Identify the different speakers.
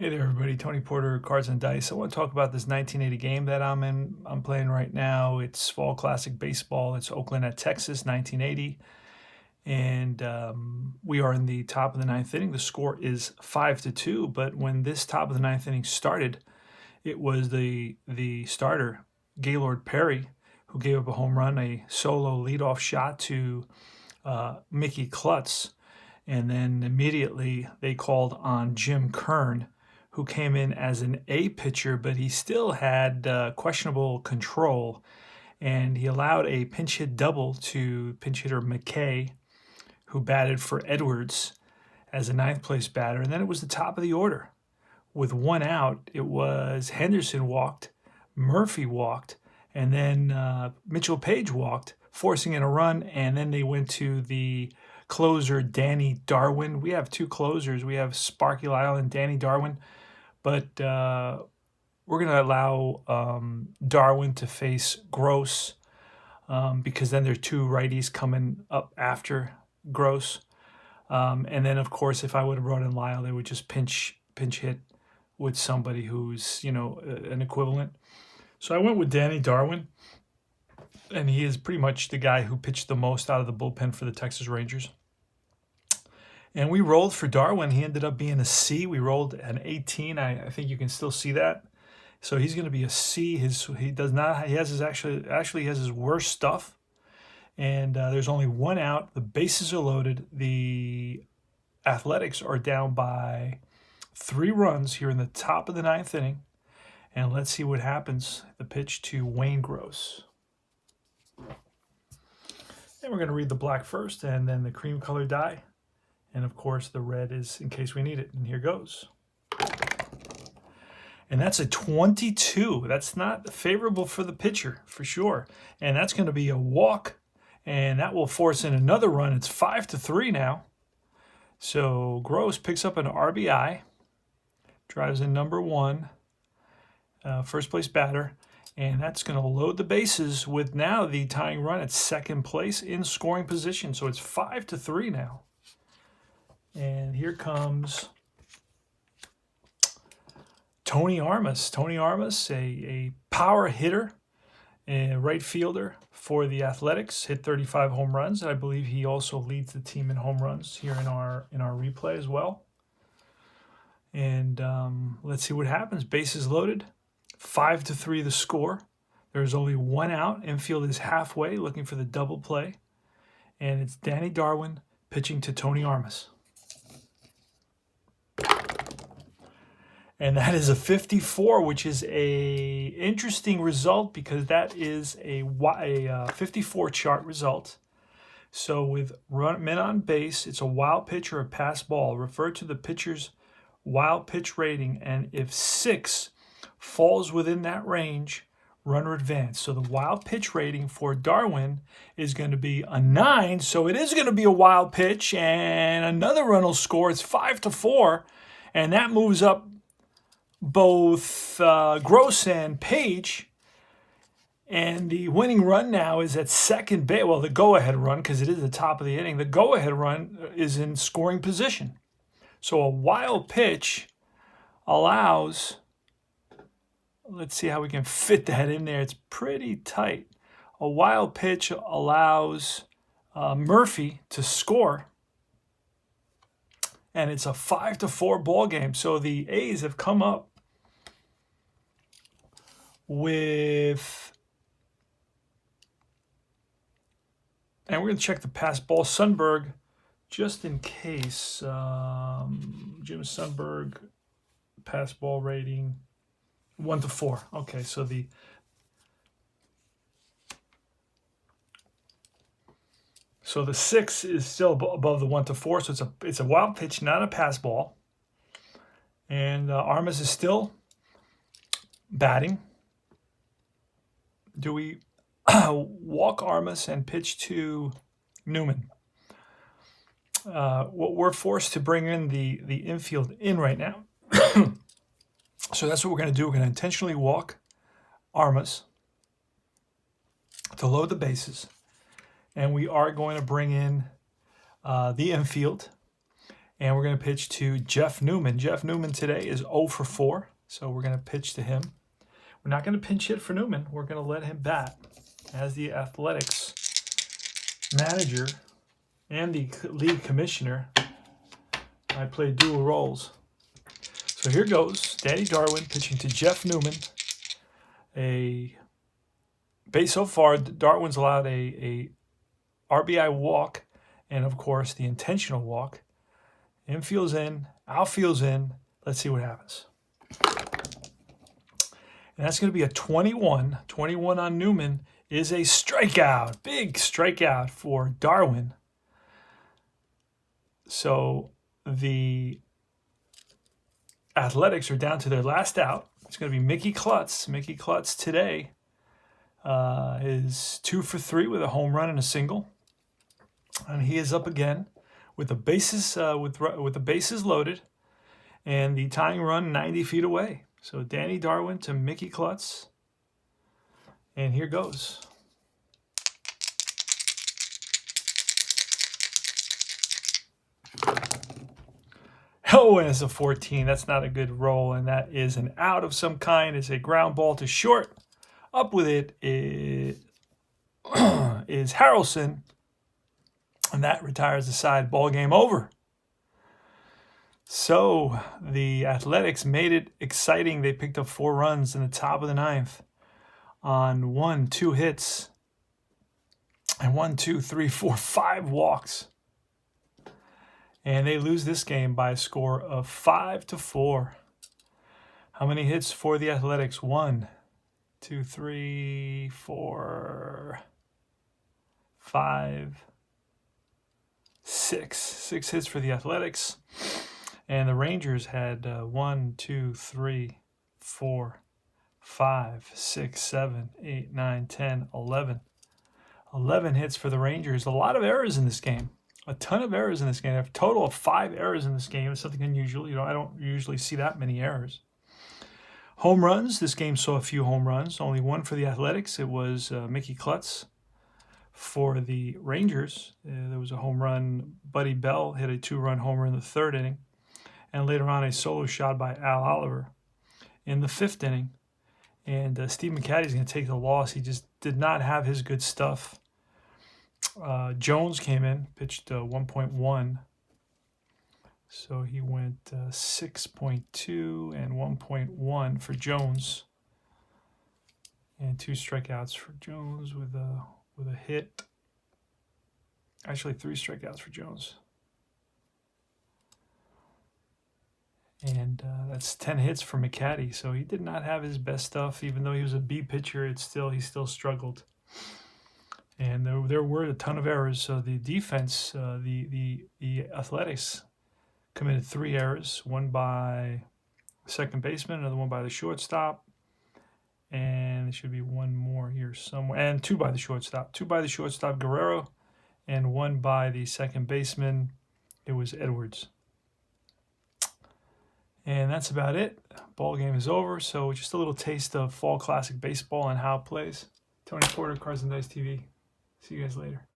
Speaker 1: Hey there, everybody. Tony Porter, Cards and Dice. I want to talk about this 1980 game that I'm playing right now. It's Fall Classic Baseball. It's Oakland at Texas, 1980, and we are in the top of the ninth inning. The score is 5-2. But when this top of the ninth inning started, it was the starter Gaylord Perry who gave up a home run, a solo leadoff shot to Mickey Klutz, and then immediately they called on Jim Kern, who came in as an A pitcher, but he still had questionable control, and he allowed a pinch hit double to pinch hitter McKay, who batted for Edwards as a ninth place batter. And then it was the top of the order. With one out, it was Henderson walked, Murphy walked, and then Mitchell Page walked, forcing in a run, and then they went to the closer, Danny Darwin. We have two closers. We have Sparky Lyle and Danny Darwin. But we're going to allow Darwin to face Gross because then there are two righties coming up after Gross. And then, of course, if I would have brought in Lyle, they would just pinch hit with somebody who's, an equivalent. So I went with Danny Darwin, and he is pretty much the guy who pitched the most out of the bullpen for the Texas Rangers. And we rolled for Darwin. He ended up being a C. We rolled an 18. I think you can still see that. So he's going to be a C. He has his worst stuff. And there's only one out. The bases are loaded. The Athletics are down by 3 runs here in the top of the ninth inning. And let's see what happens. The pitch to Wayne Gross. And we're going to read the black first and then the cream color die. And of course, the red is in case we need it. And here goes. And that's a 22. That's not favorable for the pitcher, for sure. And that's going to be a walk. And that will force in another run. It's 5-3 now. So Gross picks up an RBI. Drives in number 1. First place batter. And that's going to load the bases with now the tying run at second place in scoring position. So it's 5-3 now. And here comes Tony Armas. Tony Armas, a power hitter, a right fielder for the Athletics, hit 35 home runs. And I believe he also leads the team in home runs here in our replay as well. And let's see what happens. Bases loaded, 5-3 the score. There's only one out. Infield is halfway, looking for the double play. And it's Danny Darwin pitching to Tony Armas. And that is a 54, which is a interesting result because that is a 54 chart result. So with men on base, it's a wild pitch or a pass ball. Refer to the pitcher's wild pitch rating, and if 6 falls within that range, runner advance. So the wild pitch rating for Darwin is going to be a 9. So it is going to be a wild pitch, and another run will score. It's 5-4, and that moves up both Gross and Page, and the winning run now is at second base. Well, the go-ahead run, because it is the top of the inning, the go-ahead run is in scoring position. So a wild pitch allows, let's see how we can fit that in there. It's pretty tight. A wild pitch allows Murphy to score, and it's a 5-4 ball game. So the A's have come up with, and we're going to check the pass ball. Sundberg, just in case, Jim Sundberg, pass ball rating, 1-4. Okay, so the So the 6 is still above the 1-4, so it's a wild pitch, not a pass ball. And Armas is still batting. Do we walk Armas and pitch to Newman? We're forced to bring in the infield in right now. So that's what we're going to do. We're going to intentionally walk Armas to load the bases. And we are going to bring in the infield. And we're going to pitch to Jeff Newman. Jeff Newman today is 0 for 4, so we're going to pitch to him. We're not going to pinch hit for Newman. We're going to let him bat as the Athletics manager and the league commissioner. I play dual roles. So here goes Danny Darwin pitching to Jeff Newman. So far, Darwin's allowed a RBI walk and, of course, the intentional walk. Infield's in, outfield's in. Let's see what happens. And that's going to be a 21. 21 on Newman is a strikeout. Big strikeout for Darwin. So the Athletics are down to their last out. It's going to be Mickey Klutz. Mickey Klutz today is 2 for 3 with a home run and a single. And he is up again with the bases with the bases loaded and the tying run 90 feet away. So Danny Darwin to Mickey Klutz. And here goes. Oh, and it's a 14. That's not a good roll, and that is an out of some kind. It's a ground ball to short. Up with it is Harrelson, and that retires the side. Ball game over. So the Athletics made it exciting. They picked up 4 runs in the top of the 9th on 2 hits and 5 walks. And they lose this game by a score of 5-4. How many hits for the Athletics? 1, 2, 3, 4, 5, 6. 6 hits for the Athletics. And the Rangers had 1, 2, 3, 4, 5, 6, 7, 8, 9, 10, 11. 11 hits for the Rangers. A lot of errors in this game. A ton of errors in this game. A total of 5 errors in this game. It's something unusual. I don't usually see that many errors. Home runs. This game saw a few home runs. Only 1 for the Athletics. It was Mickey Klutz. For the Rangers, there was a home run. Buddy Bell hit a 2-run homer in the 3rd inning. And later on, a solo shot by Al Oliver in the 5th inning. And Steve McCatty's going to take the loss. He just did not have his good stuff. Jones came in, pitched 1.1. So he went 6.2 and 1.1 for Jones. And 2 strikeouts for Jones with a hit. Actually, 3 strikeouts for Jones. And that's 10 hits for McCatty. So he did not have his best stuff. Even though he was a B pitcher, he still struggled. And there were a ton of errors. So the defense, the Athletics committed 3 errors. 1 by the second baseman, another 1 by the shortstop. And there should be 1 more here somewhere. And 2 by the shortstop. 2 by the shortstop, Guerrero. And 1 by the second baseman. It was Edwards. And that's about it. Ball game is over. So just a little taste of Fall Classic Baseball and how it plays. Tony Porter, Cards and Dice TV. See you guys later.